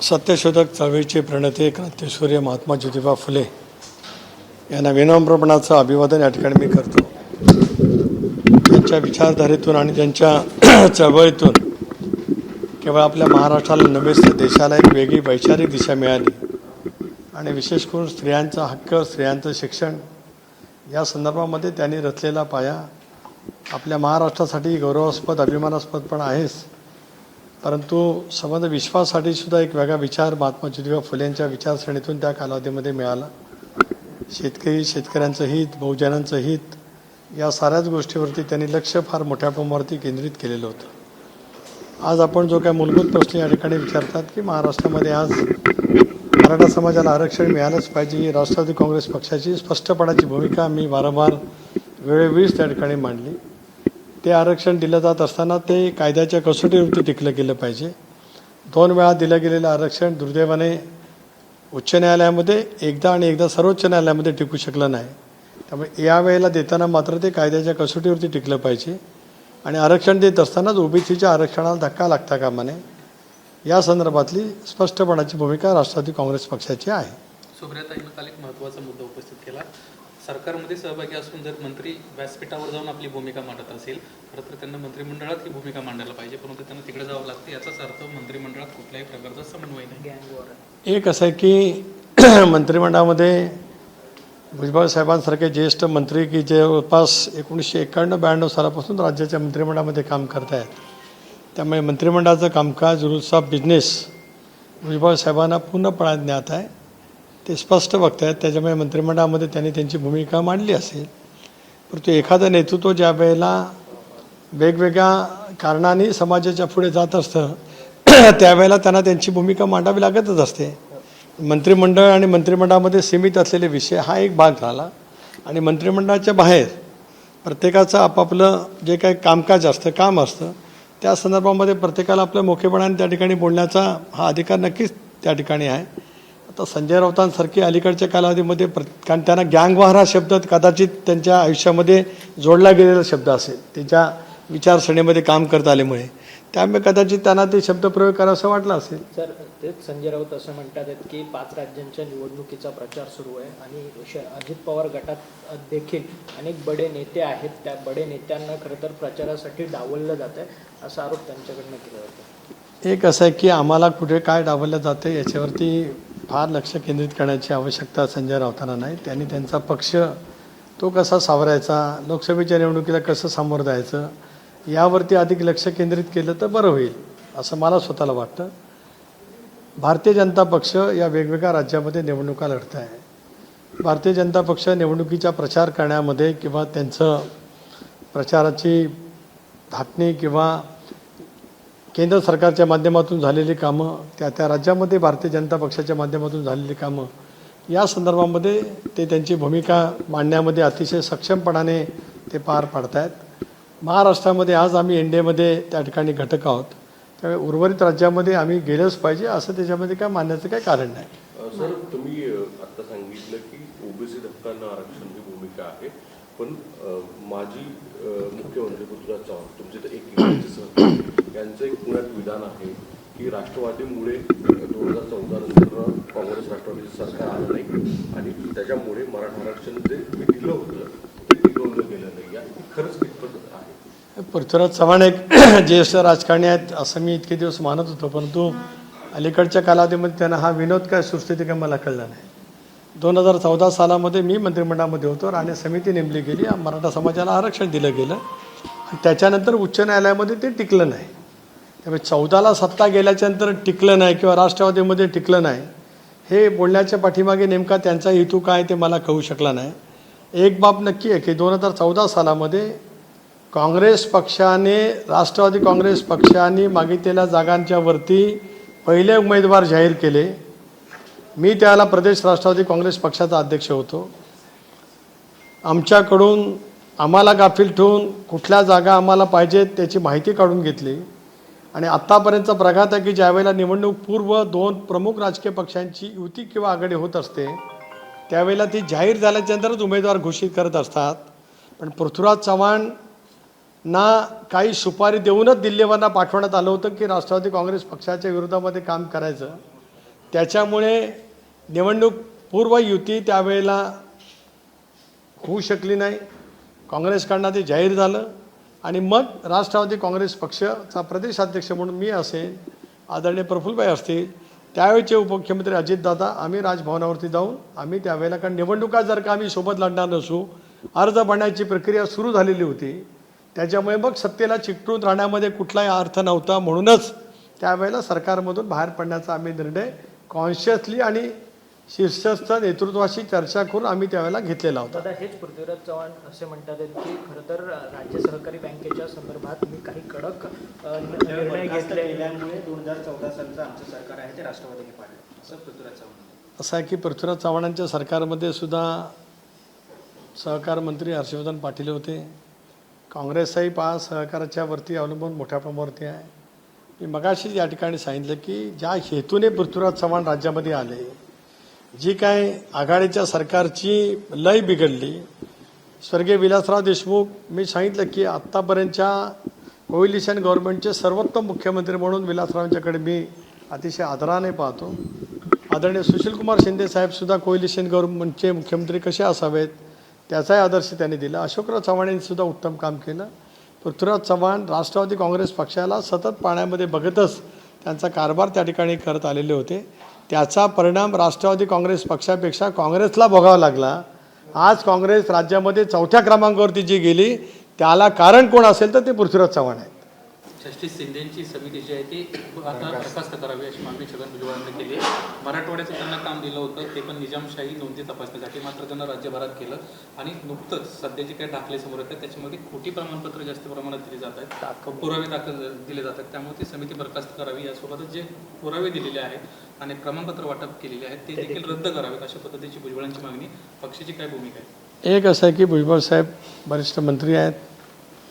सत्यशोधक चळवळीचे प्रणेते क्रांतीसूर्य महात्मा ज्योतिबा फुले यांना विनम्रपणाचं अभिवादन या ठिकाणी मी करतो. त्यांच्या विचारधारेतून आणि त्यांच्या चळवळीतून केवळ आपल्या महाराष्ट्राला नव्हेच तर देशाला एक वेगळी वैचारिक दिशा मिळाली आणि विशेष करून स्त्रियांचा हक्क, स्त्रियांचं शिक्षण या संदर्भामध्ये त्यांनी रचलेला पाया आपल्या महाराष्ट्रासाठी गौरवास्पद, अभिमानास्पद पण आहेच, परंतु संबंध विश्वासाठी सुद्धा एक वेगळा विचार महात्मा ज्योतिबा फुले यांच्या विचारसरणीतून त्या कालावधीमध्ये मिळाला. शेतकरी, शेतकऱ्यांचं हित, बहुजनांचं हित या साऱ्याच गोष्टीवरती त्यांनी लक्ष फार मोठ्या प्रमाणावरती केंद्रित केलेलं होतं. आज आपण जो काय मूलभूत प्रश्न या ठिकाणी विचारतात की महाराष्ट्रामध्ये आज मराठा समाजाला आरक्षण मिळालंच पाहिजे, ही राष्ट्रवादी काँग्रेस पक्षाची स्पष्टपणाची भूमिका मी वारंवार वेळोवेळीच त्या ठिकाणी मांडली. ते आरक्षण दिलं जात असताना ते कायद्याच्या कसोटीवरती टिकलं गेलं पाहिजे. 2 वेळा दिलं गेलेलं आरक्षण दुर्दैवाने उच्च न्यायालयामध्ये एकदा आणि एकदा सर्वोच्च न्यायालयामध्ये टिकू शकलं नाही. त्यामुळे यावेळेला देताना मात्र ते कायद्याच्या कसोटीवरती टिकलं पाहिजे आणि आरक्षण देत असतानाच ओबीसीच्या आरक्षणाला धक्का लागता कामा नये, या संदर्भातली स्पष्टपणाची भूमिका राष्ट्रवादी काँग्रेस पक्षाची आहे. सुप्रियाताईंनी काल एक महत्त्वाचा मुद्दा उपस्थित केला. सरकारमध्ये सहभागी असून जर मंत्री व्यासपीठावर जाऊन आपली भूमिका मांडत असेल तर त्यांना मंत्रिमंडळात ही भूमिका मांडायला पाहिजे, परंतु त्यांना तिकडे जावं लागतं. याचाच अर्थ मंत्रिमंडळात कुठल्याही प्रकारचा समन्वय नाही. एक असं आहे की मंत्रिमंडळामध्ये भुजबळ साहेबांसारखे ज्येष्ठ मंत्री की जे जवळपास 1991-92 सालापासून राज्याच्या मंत्रिमंडळामध्ये काम करत आहेत, त्यामुळे मंत्रिमंडळाचं कामकाज, रूल्स ऑफ बिझनेस भुजबळ साहेबांना पूर्णपणे ज्ञात आहे. ते स्पष्ट बघत आहेत. त्याच्यामुळे मंत्रिमंडळामध्ये त्यांनी त्यांची भूमिका मांडली असेल, परंतु एखादं नेतृत्व ज्या वेळेला वेगवेगळ्या कारणांनी समाजाच्या पुढे जात असतं त्यावेळेला त्यांना त्यांची भूमिका मांडावी लागतच असते. मंत्रिमंडळ आणि मंत्रिमंडळामध्ये सीमित असलेले विषय हा एक भाग झाला आणि मंत्रिमंडळाच्या बाहेर प्रत्येकाचं आपापलं जे काही कामकाज असतं, काम असतं, त्या संदर्भामध्ये प्रत्येकाला आपल्या मोठेपणाने त्या ठिकाणी बोलण्याचा हा अधिकार नक्कीच त्या ठिकाणी आहे. आता संजय राऊतांसारखी अलीकडच्या कालावधीमध्ये कारण त्यांना गँगवार हा शब्द कदाचित त्यांच्या आयुष्यामध्ये जोडला गेलेला शब्द असेल, त्यांच्या विचारसरणीमध्ये काम करत आल्यामुळे, त्यामुळे कदाचित त्यांना ते शब्दप्रयोग करावंसं वाटलं असेल. सर, तेच संजय राऊत असं म्हणतात की 5 राज्यांच्या निवडणुकीचा प्रचार सुरू आहे आणि अजित पवार गटात देखील अनेक बडे नेते आहेत. त्या बडे नेत्यांना खरं तर प्रचारासाठी डावललं जात आहे, असा आरोप त्यांच्याकडनं केला जातो. एक असं आहे की आम्हाला कुठे काय डावललं जातं याच्यावरती फार लक्ष केंद्रित करण्याची आवश्यकता संजय राऊतांना नाही. त्यांनी त्यांचा पक्ष तो कसा सावरायचा, लोकसभेच्या निवडणुकीला कसं सामोरं जायचं यावरती अधिक लक्ष केंद्रित केलं तर बरं होईल असं मला स्वतःला वाटतं. भारतीय जनता पक्ष या वेगवेगळ्या राज्यामध्ये निवडणुका लढत आहे. भारतीय जनता पक्ष निवडणुकीचा प्रचार करण्यामध्ये किंवा त्यांचं प्रचाराची धाटणी किंवा केंद्र सरकारच्या माध्यमातून झालेली कामं, त्या राज्यामध्ये भारतीय जनता पक्षाच्या माध्यमातून झालेली कामं, या संदर्भामध्ये ते त्यांची भूमिका मांडण्यामध्ये अतिशय सक्षमपणाने ते पार पाडत आहेत. महाराष्ट्रामध्ये आज आम्ही एनडीएमध्ये त्या ठिकाणी घटक आहोत, त्यामुळे उर्वरित राज्यामध्ये आम्ही गेलंच पाहिजे असं त्याच्यामध्ये काय मानण्याचं काही कारण नाही. सर, तुम्ही आता सांगितलं की ओबीसी धक्का न आरक्षण ही भूमिका आहे, पण माजी मुख्यमंत्री पृथ्वीराज चव्हाण तुमचे तर एक सहकारी यांचं एक पुण्यात विधान आहे की राष्ट्रवादीमुळे 2014 नंतर काँग्रेस राष्ट्रवादीचं सरकार आलं नाही आणि त्याच्यामुळे मराठा आरक्षण जे मी दिलं होतं ते टिकवलं गेलं नाही. या खरंच कितपत आहे? पृथ्वीराज चव्हाण एक ज्येष्ठ राजकारणी आहेत असं मी इतके दिवस मानत होतो, परंतु अलीकडच्या कालावधीमध्ये त्यांना हा विनोद काय सुस्थिती काय मला कळला नाही. 2014 सालामध्ये मी मंत्रिमंडळामध्ये होतो, राणे समिती नेमली गेली, मराठा समाजाला आरक्षण दिलं गेलं आणि त्याच्यानंतर उच्च न्यायालयामध्ये ते टिकलं नाही. त्यामुळे 14ला सत्ता गेल्याच्यानंतर टिकलं नाही किंवा राष्ट्रवादीमध्ये टिकलं नाही हे बोलण्याच्या पाठीमागे नेमका त्यांचा हेतू काय ते मला कळू शकला नाही. एक बाब नक्की आहे की 2014 सालामध्ये काँग्रेस पक्षाने, राष्ट्रवादी काँग्रेस पक्षाने मागितलेल्या जागांच्या वरती पहिले उमेदवार जाहीर केले. मी त्याला प्रदेश राष्ट्रवादी काँग्रेस पक्षाचा अध्यक्ष होतो. आमच्याकडून आम्हाला गाफील ठेवून कुठल्या जागा आम्हाला पाहिजेत त्याची माहिती काढून घेतली आणि आत्तापर्यंतचा प्रघात आहे की ज्यावेळेला निवडणूक पूर्व 2 प्रमुख राजकीय पक्षांची युती किंवा आघाडी होत असते त्यावेळेला ती जाहीर झाल्याच्यानंतरच उमेदवार घोषित करत असतात. पण पृथ्वीराज चव्हाणना काही सुपारी देऊनच दिल्लीवरनं पाठवण्यात आलं होतं की राष्ट्रवादी काँग्रेस पक्षाच्या विरोधामध्ये काम करायचं त्याच्यामुळे निवडणूक पूर्व युती त्यावेळेला होऊ शकली नाही. काँग्रेसकडनं ते जाहीर झालं आणि मग राष्ट्रवादी काँग्रेस पक्षाचा प्रदेशाध्यक्ष म्हणून मी असेल, आदरणीय प्रफुल्लभाई असतील, त्यावेळेचे उपमुख्यमंत्री अजितदादा, आम्ही राजभवनावरती जाऊन आम्ही त्यावेळेला, कारण निवडणुका जर का आम्ही सोबत लढणार नसू, अर्ज भरण्याची प्रक्रिया सुरू झालेली होती, त्याच्यामुळे मग सत्तेला चिकटून राहण्यामध्ये कुठलाही अर्थ नव्हता. म्हणूनच त्यावेळेला सरकारमधून बाहेर पडण्याचा आम्ही निर्णय कॉन्शियसली आणि शीर्षस्थ नेतृत्वाशी चर्चा करून आम्ही त्यावेळेला घेतलेला होता. दादा, हेच पृथ्वीराज चव्हाण असे म्हणतात की खरं तर राज्य सहकारी बँकेच्या संदर्भात मी काही कडक निर्णय घेतले केल्यामुळे 2014 सालचं आमचं सरकार आहे ते राष्ट्रवादीने पाडलं, असं पृथ्वीराज चव्हाण. असं आहे की पृथ्वीराज चव्हाणांच्या सरकारमध्ये सुद्धा सहकार मंत्री हर्षवर्धन पाटील होते. काँग्रेसही सहकाराच्या वरती अवलंबून मोठ्या प्रमाणावरती आहे. मी मगाशीच या ठिकाणी सांगितलं की ज्या हेतूने पृथ्वीराज चव्हाण राज्यामध्ये आले, जी काय आघाडीच्या सरकारची लय बिघडली, स्वर्गीय विलासराव देशमुख, मी सांगितलं की आत्तापर्यंतच्या कोएलिशन गव्हर्नमेंटचे सर्वोत्तम मुख्यमंत्री म्हणून विलासरावांच्याकडे मी अतिशय आदराने पाहतो. आदरणीय सुशीलकुमार शिंदे साहेबसुद्धा कोएलिशन गव्हर्नमेंटचे मुख्यमंत्री कसे असावेत त्याचाही आदर्श त्यांनी दिला. अशोकराव चव्हाण यांनीसुद्धा उत्तम काम केलं. पृथ्वीराज चव्हाण राष्ट्रवादी काँग्रेस पक्षाला सतत पाण्यामध्ये बघतच त्यांचा कारभार त्या ठिकाणी करत आलेले होते. त्याचा परिणाम राष्ट्रवादी काँग्रेस पक्षापेक्षा काँग्रेसला भोगावा लागला. आज काँग्रेस राज्यामध्ये 4थ्या क्रमांकावरती जी गेली त्याला कारण कोण असेल तर ते पृथ्वीराज चव्हाण आहेत. जस्टिस शिंदेची समिती जी आहे ती आता बरखास्त करावी अशी मागणी छगन भुजबळांनी केली. मराठवाड्याचं त्यांना काम दिलं होतं, ते पण निजामशाही नोंदी तपासण्यासाठी, मात्र त्यांना राज्यभरात केलं. आणि नुकतंच सध्या जे काही दाखले समोर येतात त्याच्यामध्ये खोटी प्रमाणपत्र जास्त प्रमाणात दिली जात आहेत, पुरावे दिले जातात. त्यामुळे ती समिती बरखास्त करावी. यासोबतच जे पुरावे दिलेले आहेत आणि प्रमाणपत्र वाटप केलेले आहेत ते देखील रद्द करावेत अशा पद्धतीची भुजबळांची मागणी. पक्षाची काय भूमिका आहे? एक असं आहे की भुजबळ साहेब वरिष्ठ मंत्री आहेत.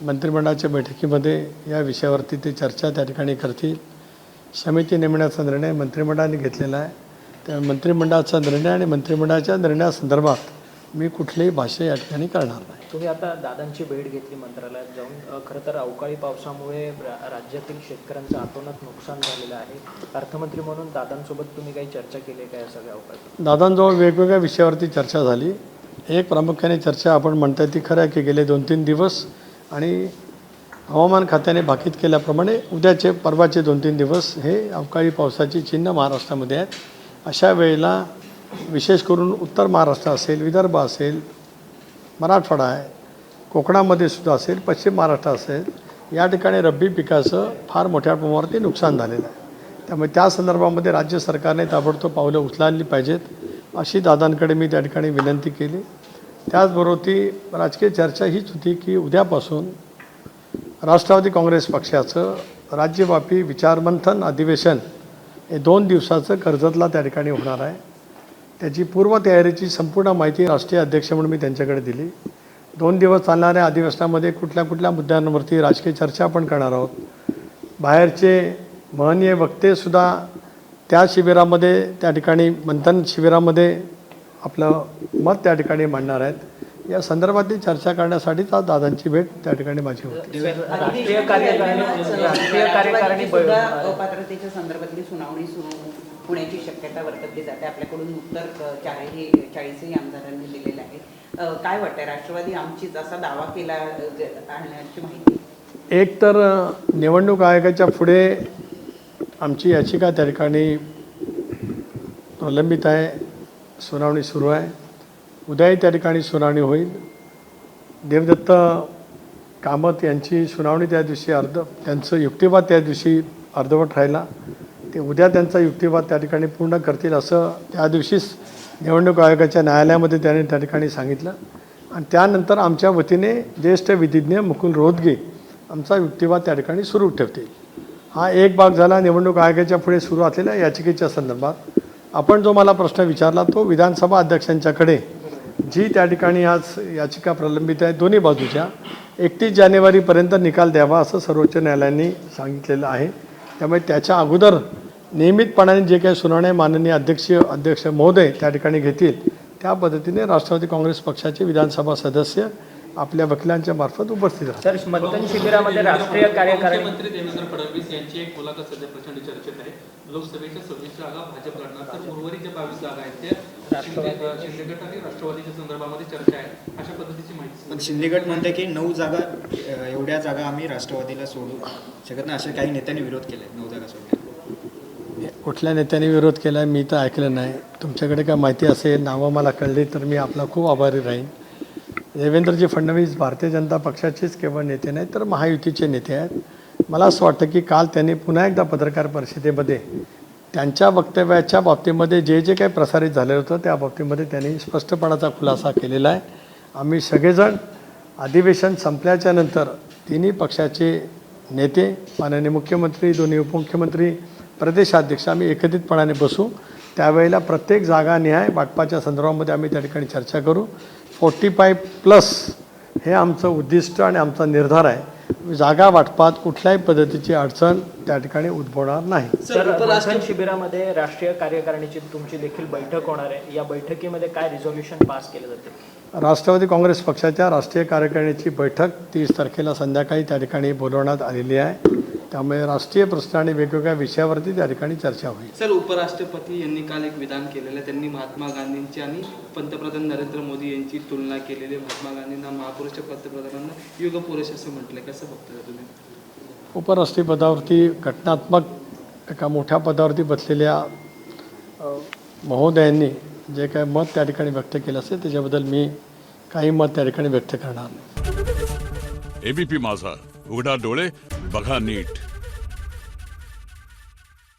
मंत्रिमंडळाच्या बैठकीमध्ये या विषयावरती ते चर्चा त्या ठिकाणी करतील. समिती नेमण्याचा निर्णय मंत्रिमंडळाने घेतलेला आहे. त्या मंत्रिमंडळाचा निर्णय आणि मंत्रिमंडळाच्या निर्णयासंदर्भात मी कुठलीही भाष्य या ठिकाणी करणार नाही. तुम्ही आता दादांची भेट घेतली मंत्रालयात जाऊन. खरं तर अवकाळी पावसामुळे राज्यातील शेतकऱ्यांचं अतोनात नुकसान झालेलं आहे. अर्थमंत्री म्हणून दादांसोबत तुम्ही काही चर्चा केली काय या सगळ्या अवकाळी? दादांजवळ वेगवेगळ्या विषयावरती चर्चा झाली. एक प्रामुख्याने चर्चा आपण म्हणताय ती खरं आहे की गेले 2-3 दिवस आणि हवामान खात्याने भाकीत केल्याप्रमाणे उद्याचे परवाचे 2-3 दिवस हे अवकाळी पावसाची चिन्ह महाराष्ट्रामध्ये आहेत. अशा वेळेला विशेष करून उत्तर महाराष्ट्र असेल, विदर्भ असेल, मराठवाडा आहे, कोकणामध्ये सुद्धा असेल, पश्चिम महाराष्ट्र असेल, या ठिकाणी रब्बी पिकाचं फार मोठ्या प्रमाणावरती नुकसान झालेलं आहे. त्यामुळे त्या संदर्भामध्ये राज्य सरकारने ताबडतोब पावलं उचलायला पाहिजेत अशी दादांकडे मी त्या ठिकाणी विनंती केली. त्याचबरोबर ती राजकीय चर्चा हीच होती की उद्यापासून राष्ट्रवादी काँग्रेस पक्षाचं राज्यव्यापी विचारमंथन अधिवेशन हे 2 दिवसाचं कर्जतला त्या ठिकाणी होणार आहे. त्याची पूर्वतयारीची संपूर्ण माहिती राष्ट्रीय अध्यक्ष म्हणून मी त्यांच्याकडे दिली. 2 दिवस चालणाऱ्या अधिवेशनामध्ये कुठल्या कुठल्या मुद्द्यांवरती राजकीय चर्चा आपण करणार आहोत. बाहेरचे महनीय वक्तेसुद्धा त्या शिबिरामध्ये त्या ठिकाणी मंथन शिबिरामध्ये आपलं मत त्या ठिकाणी मांडणार आहेत. या संदर्भातली चर्चा करण्यासाठीच आज दादांची भेट त्या ठिकाणी माझी होती. राष्ट्रीय कार्यकारिणी अपात्रतेच्या संदर्भातली सुनावणी सुरू होण्याची शक्यता वर्तवली जाते. आपल्याकडून उत्तर 40ही आमदारांनी दिलेलं आहे. काय वाटतंय, राष्ट्रवादी आमचीच असा दावा केला आणण्याची माहिती? एक तर निवडणूक आयोगाच्या पुढे आमची याचिका त्या ठिकाणी प्रलंबित आहे, सुनावणी सुरू आहे. उद्याही त्या ठिकाणी सुनावणी होईल. देवदत्त कामत यांची सुनावणी त्या दिवशी त्यांचं युक्तिवाद त्या दिवशी अर्धवट राहिला. ते उद्या त्यांचा युक्तिवाद त्या ठिकाणी पूर्ण करतील असं त्या दिवशीच निवडणूक आयोगाच्या न्यायालयामध्ये त्यांनी त्या ठिकाणी सांगितलं. आणि त्यानंतर आमच्या वतीने ज्येष्ठ विधिज्ञ मुकुल रोहतगे आमचा युक्तिवाद त्या ठिकाणी सुरू ठेवतील. हा एक भाग झाला निवडणूक आयोगाच्या पुढे सुरू असलेल्या याचिकेच्या संदर्भात. आपण जो मला प्रश्न विचारला तो विधानसभा अध्यक्षांच्याकडे जी त्या ठिकाणी आज याचिका प्रलंबित आहे दोन्ही बाजूच्या, 31 जानेवारीपर्यंत निकाल द्यावा असं सर्वोच्च न्यायालयाने सांगितलेलं आहे. त्यामुळे त्याच्या अगोदर नियमितपणाने जे काही सुनावणी माननीय अध्यक्ष महोदय त्या ठिकाणी घेतील त्या पद्धतीने राष्ट्रवादी काँग्रेस पक्षाचे विधानसभा सदस्य आपल्या वकिलांच्या मार्फत उपस्थित राहतात. तर मंथन शिबिरामध्ये राष्ट्रीय कार्यकारिणी मुख्यमंत्री देवेंद्र फडणवीस यांची एक मुलाखत सध्या प्रचंड चर्चेत आहे. लोकसभेच्या 26 जागा भाजप लढणार, तर उर्वरित ज्या 22 जागा आहेत त्या शिंदे गट आणि राष्ट्रवादीच्या संदर्भामध्ये चर्चा आहे, अशा पद्धतीची माहिती. पण शिंदे गट म्हणते की 9 जागा एवढ्या जागा आम्ही राष्ट्रवादीला सोडू शकत नाही, अशा काही नेत्यांनी विरोध केलाय 9 जागा सोडण्याला. कुठल्या नेत्याने विरोध केला मी तर ऐकलं नाही. तुमच्याकडे काय माहिती असेल, नावं मला कळली तर मी आपला खूप आभारी राहीन. देवेंद्रजी फडणवीस भारतीय जनता पक्षाचेच केवळ नेते नाहीत तर महायुतीचे नेते आहेत. मला असं वाटतं की काल त्यांनी पुन्हा एकदा पत्रकार परिषदेमध्ये त्यांच्या वक्तव्याच्या बाबतीमध्ये जे जे काही प्रसारित झालेलं होतं त्या बाबतीमध्ये त्यांनी स्पष्टपणाचा खुलासा केलेला आहे. आम्ही सगळेजण अधिवेशन संपल्याच्या नंतर तिन्ही पक्षाचे नेते, माननीय मुख्यमंत्री, दोन्ही उपमुख्यमंत्री, प्रदेशाध्यक्ष आम्ही एकत्रितपणाने बसू. त्यावेळेला प्रत्येक जागानिहाय वाटपाच्या संदर्भामध्ये आम्ही त्या ठिकाणी चर्चा करू. 45+ हे आमचं उद्दिष्ट आणि आमचा निर्धार आहे. जागा वाटपात कुठल्याही पद्धतीची अडचण त्या ठिकाणी उद्भवणार नाही. तर मंथन शिबिरामध्ये राष्ट्रीय कार्यकारिणीची तुमची देखील बैठक होणार आहे. या बैठकीमध्ये काय रिझोल्युशन पास केलं जाते? राष्ट्रवादी काँग्रेस पक्षाच्या राष्ट्रीय कार्यकारिणीची बैठक 30 तारखेला संध्याकाळी त्या ठिकाणी बोलवण्यात आलेली आहे. त्यामुळे राष्ट्रीय प्रश्न आणि वेगवेगळ्या विषयावरती त्या ठिकाणी चर्चा होईल. सर, उपराष्ट्रपती यांनी काल एक विधान केलेलं आहे. त्यांनी महात्मा गांधींची आणि पंतप्रधान नरेंद्र मोदी यांची तुलना केलेली. महात्मा गांधींना महापुरुष, पंतप्रधानांना युग पुरुष असं म्हटलंय. कसं बघताय तुम्ही? उपराष्ट्रीय पदावरती घटनात्मक एका मोठ्या पदावरती बसलेल्या महोदयांनी जे काय मत त्या ठिकाणी व्यक्त केलं असेल त्याच्याबद्दल मी काही मत त्या ठिकाणी व्यक्त करणार नाही. एबीपी माझा, उघडा डोळे बघा नीट.